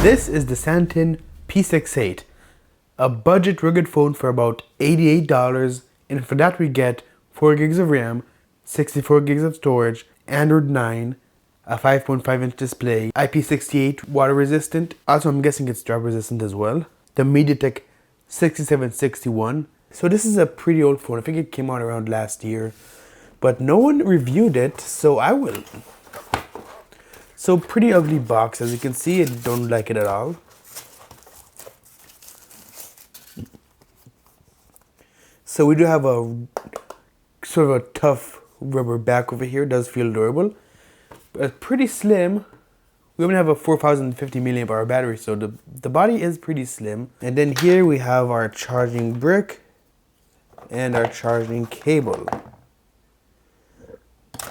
This is the Santin P68, a budget rugged phone for about $88, and for that we get 4 gigs of RAM, 64 gigs of storage, Android 9, a 5.5-inch display, IP68 water resistant, also I'm guessing it's drop resistant as well, the MediaTek 6761. So this is a pretty old phone. I think it came out around last year, but no one reviewed it, so I will. So pretty ugly box, as you can see. I don't like it at all. So we do have a sort of a tough rubber back over here. It does feel durable, but pretty slim. We only have a 4050 milliamp hour battery, so the body is pretty slim. And then here we have our charging brick and our charging cable.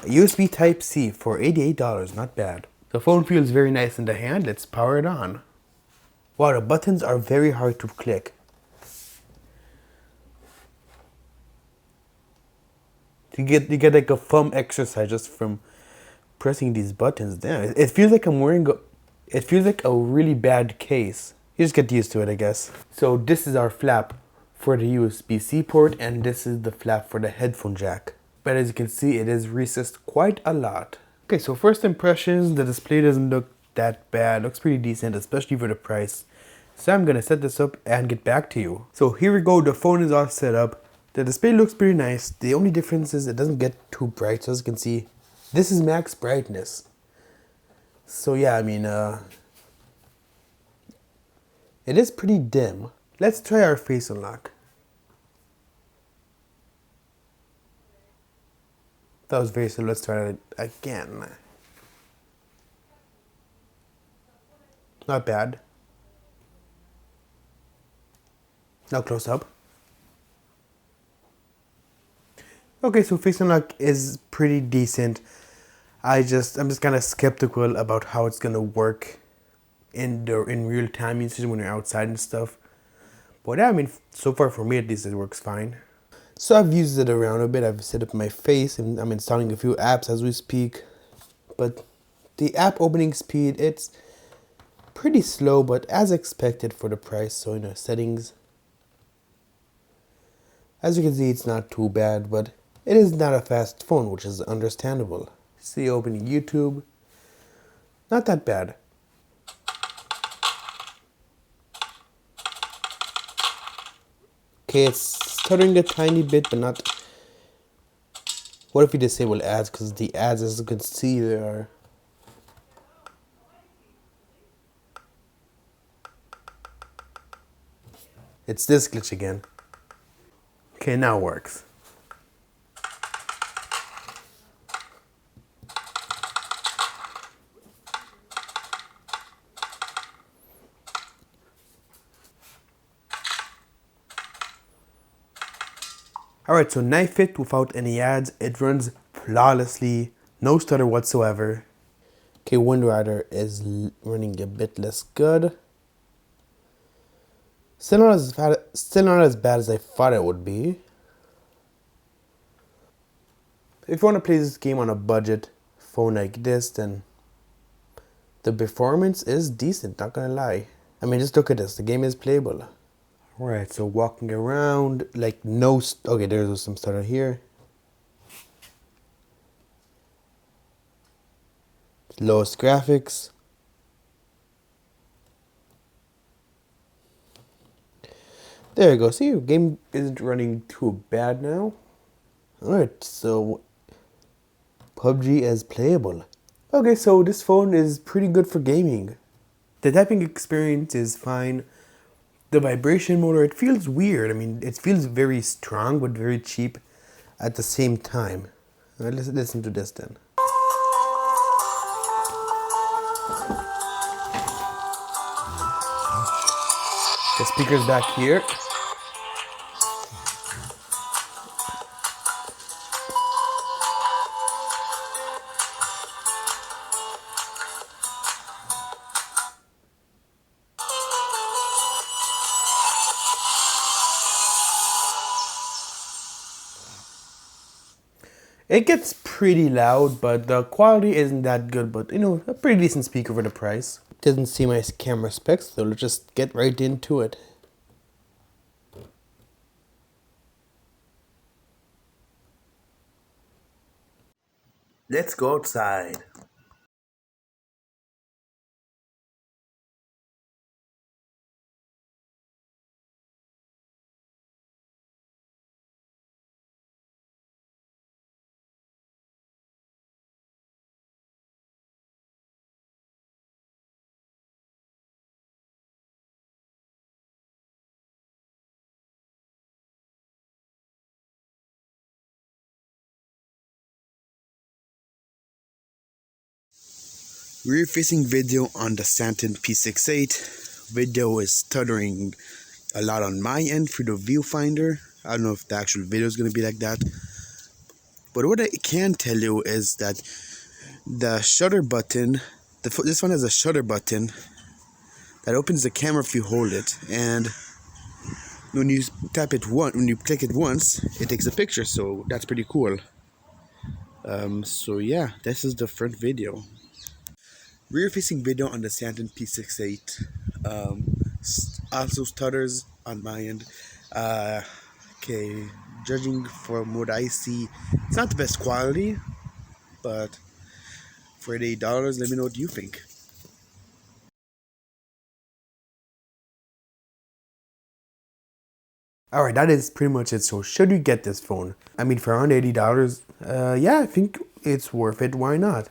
USB Type-C for $88, not bad. The phone feels very nice in the hand. Let's power it on. Wow, the buttons are very hard to click. You get like a thumb exercise just from pressing these buttons. Damn, it feels like I'm wearing it feels like a really bad case. You just get used to it, I guess. So this is our flap for the USB-C port, and this is the flap for the headphone jack. But as you can see, it is recessed quite a lot. Okay, so first impressions, the display doesn't look that bad. Looks pretty decent, especially for the price. So I'm gonna set this up and get back to you. So here we go, the phone is all set up. The display looks pretty nice. The only difference is it doesn't get too bright. So as you can see, this is max brightness. So yeah, I mean, it is pretty dim. Let's try our face unlock. That was very slow. Let's try it again. Not bad. Now close up. Okay, so face unlock is pretty decent. I'm just kind of skeptical about how it's gonna work in real time usage when you're outside and stuff. But yeah, I mean, so far for me at least, it works fine. So I've used it around a bit. I've set up my face and I'm installing a few apps as we speak. But the app opening speed, it's pretty slow, but as expected for the price. So, you know, settings. As you can see, it's not too bad, but it is not a fast phone, which is understandable. See, opening YouTube. Not that bad. Okay, it's stuttering a tiny bit, but not. What if we disable ads? Because the ads, as you can see, there are. It's this glitch again. Okay, now it works. Alright, so knife fit without any ads. It runs flawlessly, no stutter whatsoever. Okay, WindRider is running a bit less good. Still not as bad as I thought it would be. If you want to play this game on a budget phone like this, then the performance is decent, not gonna lie. I mean, just look at this, the game is playable. Alright, so walking around, like okay, there's some stutter here. Lowest graphics. There you go, see, your game isn't running too bad now. Alright, so PUBG is playable. Okay, so this phone is pretty good for gaming. The typing experience is fine. The vibration motor, it feels weird. I mean, it feels very strong, but very cheap at the same time. Let's listen to this then. The speaker's back here. It gets pretty loud, but the quality isn't that good, but you know, a pretty decent speaker for the price. Doesn't see my camera specs, so let's just get right into it. Let's go outside. We're facing video on the Santin P68. Video is stuttering a lot on my end through the viewfinder. I don't know if the actual video is going to be like that. But what I can tell you is that the shutter button, this one has a shutter button that opens the camera if you hold it. And when you when you click it once, it takes a picture. So that's pretty cool. So yeah, this is the front video. Rear facing video on the Santin P68. Also stutters on my end. Okay, judging from what I see, it's not the best quality, but for $8, let me know what you think. Alright, that is pretty much it. So should you get this phone? I mean, for around $80, yeah, I think it's worth it. Why not?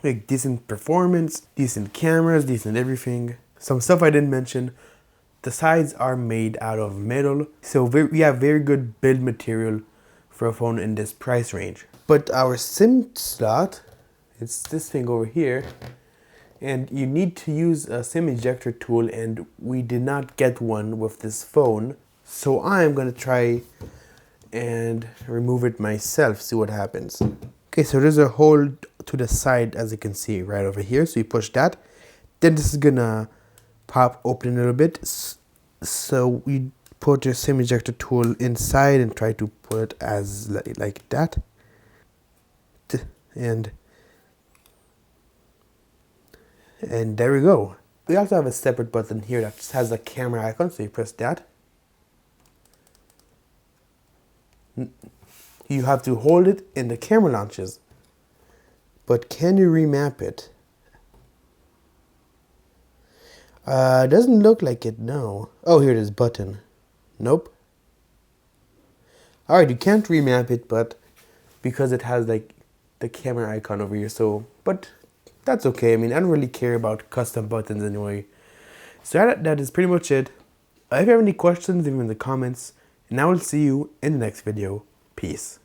Like, decent performance, decent cameras, decent everything. Some stuff I didn't mention. The sides are made out of metal, so we have very good build material for a phone in this price range. But our SIM slot, it's this thing over here, and you need to use a SIM ejector tool, and we did not get one with this phone. So I'm gonna try and remove it myself, see what happens. Okay, so there's a hole to the side, as you can see right over here. So you push that, then this is gonna pop open a little bit. So we put your SIM ejector tool inside and try to put it as like that. And there we go. We also have a separate button here that just has a camera icon, so you press that. You have to hold it and the camera launches. But can you remap it? Doesn't look like it, no. Oh, here it is, button. Nope. Alright, you can't remap it, but because it has like the camera icon over here, so, but that's okay. I mean, I don't really care about custom buttons anyway. So that is pretty much it. If you have any questions, leave them in the comments, and I will see you in the next video. Peace.